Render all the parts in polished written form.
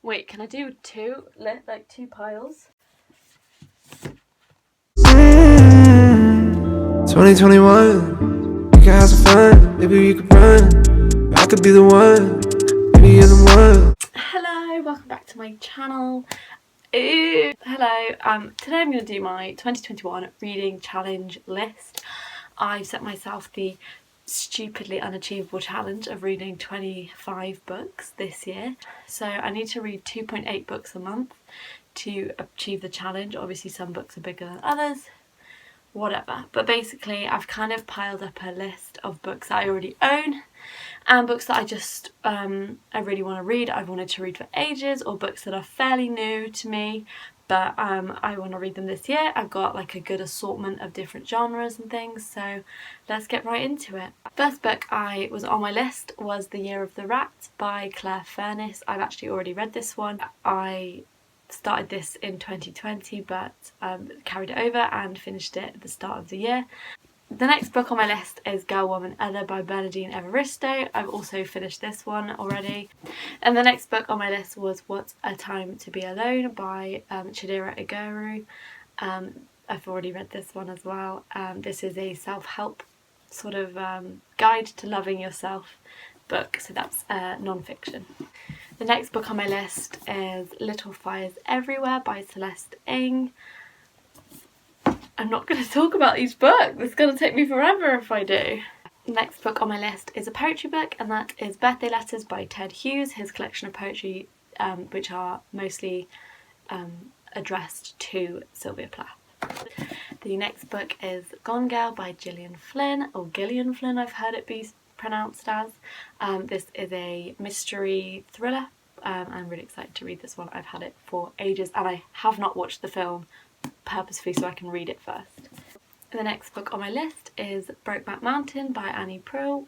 Wait, can I do two? Like two piles? 2021, we can have some fun. Maybe we could run. I could be the one. Maybe you're the one. Hello, welcome back to my channel. Hello. Today I'm going to do my 2021 reading challenge list. I've set myself the stupidly unachievable challenge of reading 25 books this year. So I need to read 2.8 books a month to achieve the challenge. Obviously some books are bigger than others, whatever. But basically I've kind of piled up a list of books that I already own and books that I just I really want to read. I've wanted to read for ages, or books that are fairly new to me but I want to read them this year. I've got like a good assortment of different genres and things, so let's get right into it. First book I was on my list was The Year of the Rat by Clare Furniss. I've actually already read this one. I started this in 2020 but carried it over and finished it at the start of the year. The next book on my list is Girl, Woman, Other by Bernardine Evaristo. I've also finished this one already. And the next book on my list was What a Time to Be Alone by Chidera, eggerue. I've already read this one as well. This is a self-help sort of guide to loving yourself book, so that's non-fiction. The next book on my list is Little Fires Everywhere by Celeste. I'm not going to talk about these books, it's going to take me forever if I do. The next book on my list is a poetry book, and that is Birthday Letters by Ted Hughes, his collection of poetry which are mostly addressed to Sylvia Plath. The next book is Gone Girl by Gillian Flynn, or Gillian Flynn I've heard it be pronounced as. This is a mystery thriller. I'm really excited to read this one. I've had it for ages and I have not watched the film purposefully so I can read it first. The next book on my list is Brokeback Mountain by Annie Proulx.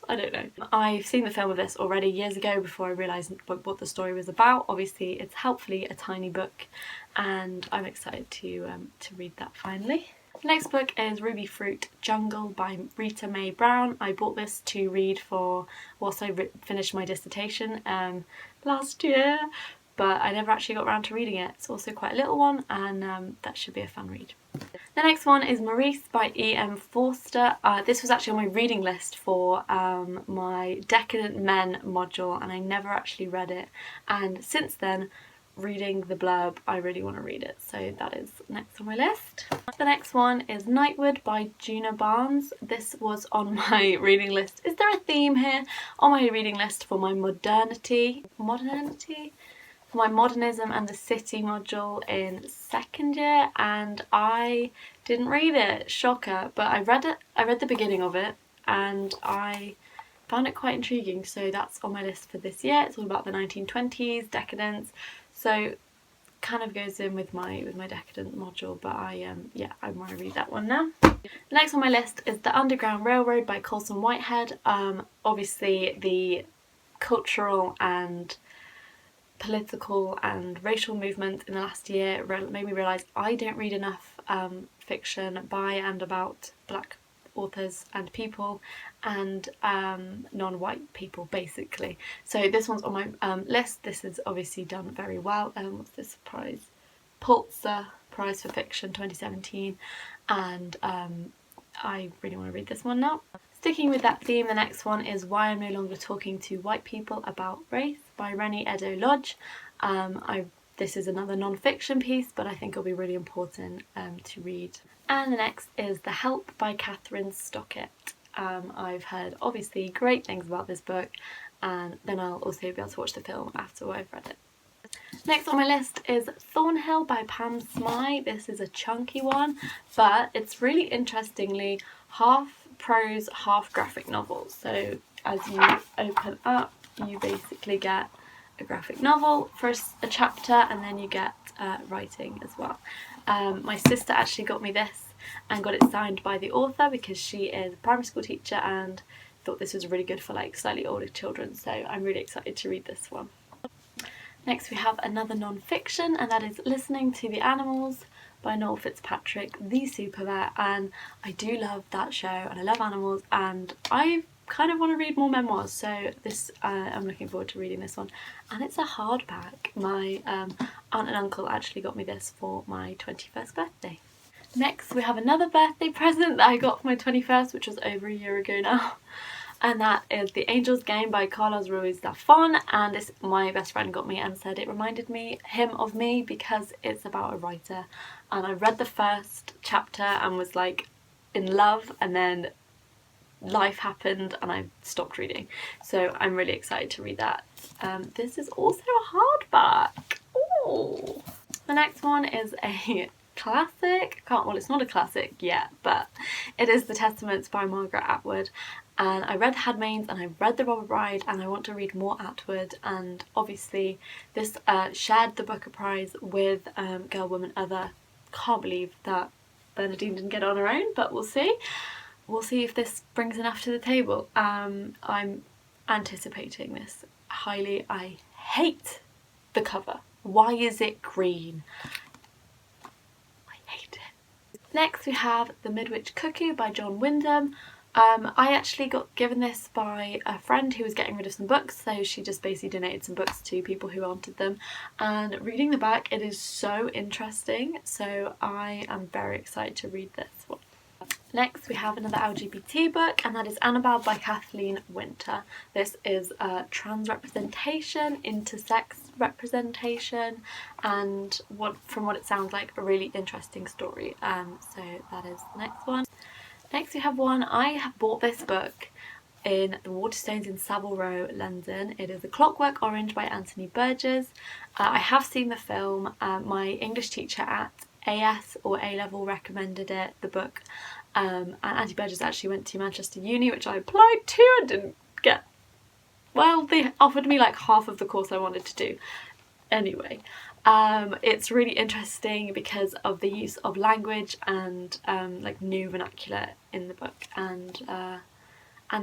I don't know. I've seen the film of this already years ago before I realised what the story was about. Obviously it's helpfully a tiny book and I'm excited to read that finally. The next book is Rubyfruit Jungle by Rita Mae Brown. I bought this to read for whilst I finished my dissertation last year, but I never actually got around to reading it. It's also quite a little one and that should be a fun read. The next one is Maurice by E.M. Forster. This was actually on my reading list for my Decadent Men module and I never actually read it, and since then reading the blurb I really want to read it, so that is next on my list. The next one is Nightwood by Djuna Barnes. This was on my reading list. Is there a theme here? On my reading list for my my modernism and the city module in second year, and I didn't read it, shocker, but I read the beginning of it and I found it quite intriguing, so that's on my list for this year. It's all about the 1920s, decadence, so kind of goes in with my decadent module, but I want to read that one now. The next on my list is The Underground Railroad by Colson, Whitehead. Obviously the cultural and political and racial movement in the last year made me realise I don't read enough fiction by and about black authors and people and non-white people basically. So this one's on my list. This is obviously done very well. What's this prize? Pulitzer Prize for Fiction 2017, and I really want to read this one now. Sticking with that theme, the next one is Why I'm No Longer Talking to White People About Race by Reni eddo-lodge. This is another non-fiction piece, but I think it'll be really important to read. And the next is The Help by Kathryn Stockett. I've heard obviously great things about this book, and then I'll also be able to watch the film after I've read it. Next on my list is Thornhill by Pam Smyth. This is a chunky one, but it's really interestingly half prose, half graphic novel. So as you open up, you basically get a graphic novel for a chapter, and then you get writing as well. My sister actually got me this and got it signed by the author because she is a primary school teacher and thought this was really good for like slightly older children, so I'm really excited to read this one. Next we have another non-fiction, and that is Listening to the Animals by Noel Fitzpatrick, the supervet, and I do love that show and I love animals, and I kind of want to read more memoirs, so this I'm looking forward to reading this one. And it's a hardback. My aunt and uncle actually got me this for my 21st birthday. Next we have another birthday present that I got for my 21st, which was over a year ago now. And that is The Angel's Game by Carlos Ruiz Zafon, and this my best friend got me and said it reminded him of me because it's about a writer. And I read the first chapter and was like in love, and then life happened and I stopped reading. So I'm really excited to read that. This is also a hardback. Ooh. The next one is a classic. Well, it's not a classic yet, but it is The Testaments by Margaret Atwood. And I read The Handmaids and I read The Robber Bride, and I want to read more Atwood. And obviously this shared the Booker Prize with Girl, Woman, Other. Can't believe that Bernardine didn't get on her own, but we'll see. We'll see if this brings enough to the table. I'm anticipating this highly. I hate the cover. Why is it green? I hate it. Next we have The Midwich Cuckoo by John Wyndham. I actually got given this by a friend who was getting rid of some books, so she just basically donated some books to people who wanted them, and reading the back, it is so interesting, so I am very excited to read this one. Next we have another LGBT book, and that is Annabelle by Kathleen Winter. This is trans representation, intersex representation, and from what it sounds like, a really interesting story. So that is the next one. Next we have one. I have bought this book in the Waterstones in Savile Row, London. It is A Clockwork Orange by Anthony Burgess. I have seen the film. My English teacher at AS or A-level recommended it, the book. And Anthony Burgess actually went to Manchester Uni, which I applied to and didn't get. Well, they offered me like half of the course I wanted to do. Anyway, it's really interesting because of the use of language and like new vernacular in the book, and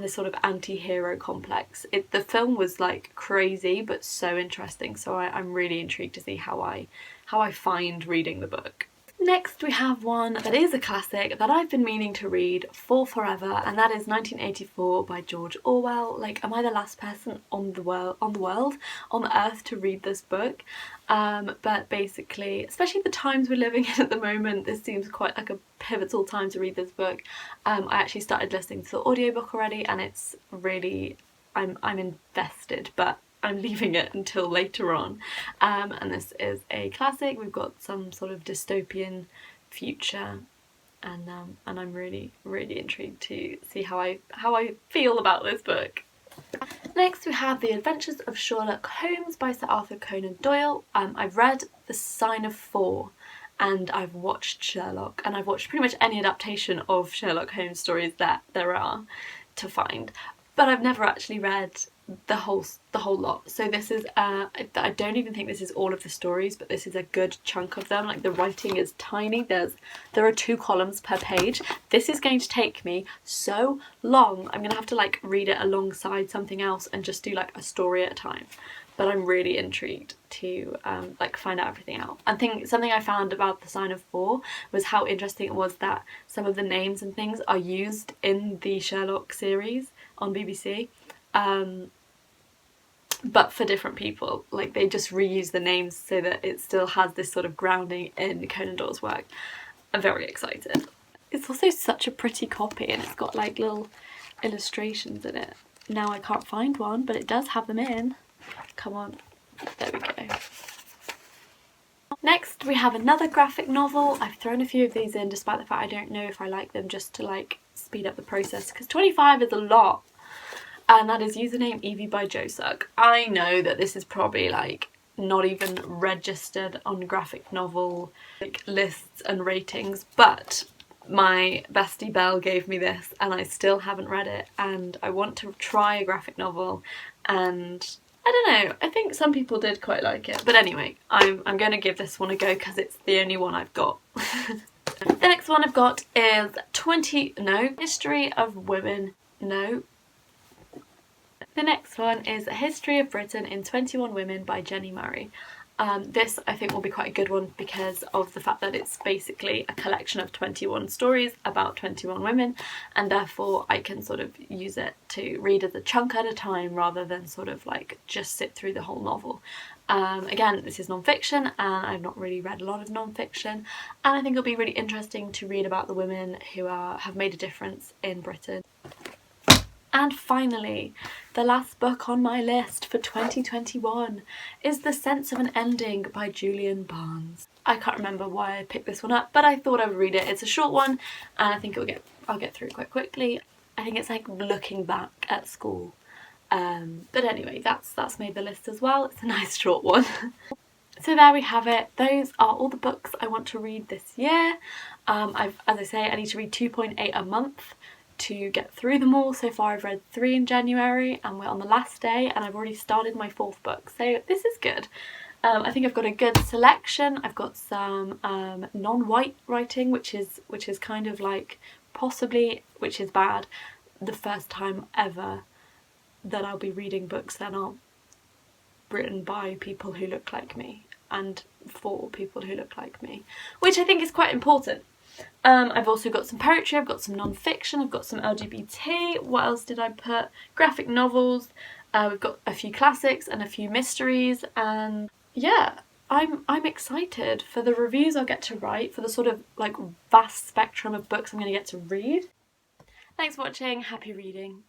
this sort of anti-hero complex. The film was like crazy but so interesting, so I'm really intrigued to see how I find reading the book. Next we have one that is a classic that I've been meaning to read for forever, and that is 1984 by George Orwell. Like, am I the last person on the earth to read this book? But basically, especially the times we're living in at the moment, this seems quite like a pivotal time to read this book. I actually started listening to the audiobook already, and it's really, I'm invested, but I'm leaving it until later on. And this is a classic. We've got some sort of dystopian future, and I'm really, really intrigued to see how I feel about this book. Next we have The Adventures of Sherlock Holmes by Sir Arthur Conan Doyle. I've read The Sign of 4, and I've watched Sherlock, and I've watched pretty much any adaptation of Sherlock Holmes stories that there are to find, but I've never actually read the whole lot. So this is I don't even think this is all of the stories, but this is a good chunk of them. Like, the writing is tiny. There are 2 columns per page. This is going to take me so long. I'm gonna have to like read it alongside something else and just do like a story at a time. But I'm really intrigued to like find out everything out. I think something I found about The Sign of 4 was how interesting it was that some of the names and things are used in the Sherlock series on BBC. But for different people, like they just reuse the names so that it still has this sort of grounding in Conan Doyle's work. I'm very excited. It's also such a pretty copy, and it's got like little illustrations in it. Now I can't find one, but it does have them in. Come on, there we go. Next we have another graphic novel. I've thrown a few of these in despite the fact I don't know if I like them, just to like speed up the process, because 25 is a lot. And that is Username Evie by Joe Sugg. I know that this is probably like not even registered on graphic novel like lists and ratings, but my bestie Belle gave me this and I still haven't read it, and I want to try a graphic novel, and I don't know, I think some people did quite like it. But anyway, I'm going to give this one a go because it's the only one I've got. The next one I've got is History of Women. The next one is A History of Britain in 21 Women by Jenny Murray. This I think will be quite a good one because of the fact that it's basically a collection of 21 stories about 21 women, and therefore I can sort of use it to read as a chunk at a time rather than sort of like just sit through the whole novel. Again, this is non-fiction and I've not really read a lot of non-fiction, and I think it'll be really interesting to read about the women who have made a difference in Britain. And finally, the last book on my list for 2021 is The Sense of an Ending by Julian Barnes. I can't remember why I picked this one up, but I thought I would read it. It's a short one and I think I'll get through it quite quickly. I think it's like looking back at school. But anyway, that's made the list as well. It's a nice short one. So there we have it. Those are all the books I want to read this year. As I say, I need to read 2.8 a month to get through them all. So far I've read 3 in January and we're on the last day and I've already started my 4th book, so this is good. I think I've got a good selection. I've got some non-white writing, which is kind of like possibly, which is bad, the first time ever that I'll be reading books that aren't written by people who look like me and for people who look like me, which I think is quite important. I've also got some poetry, I've got some non-fiction, I've got some LGBT, what else did I put? Graphic novels, we've got a few classics and a few mysteries, and yeah, I'm excited for the reviews I'll get to write, for the sort of like vast spectrum of books I'm going to get to read. Thanks for watching, happy reading.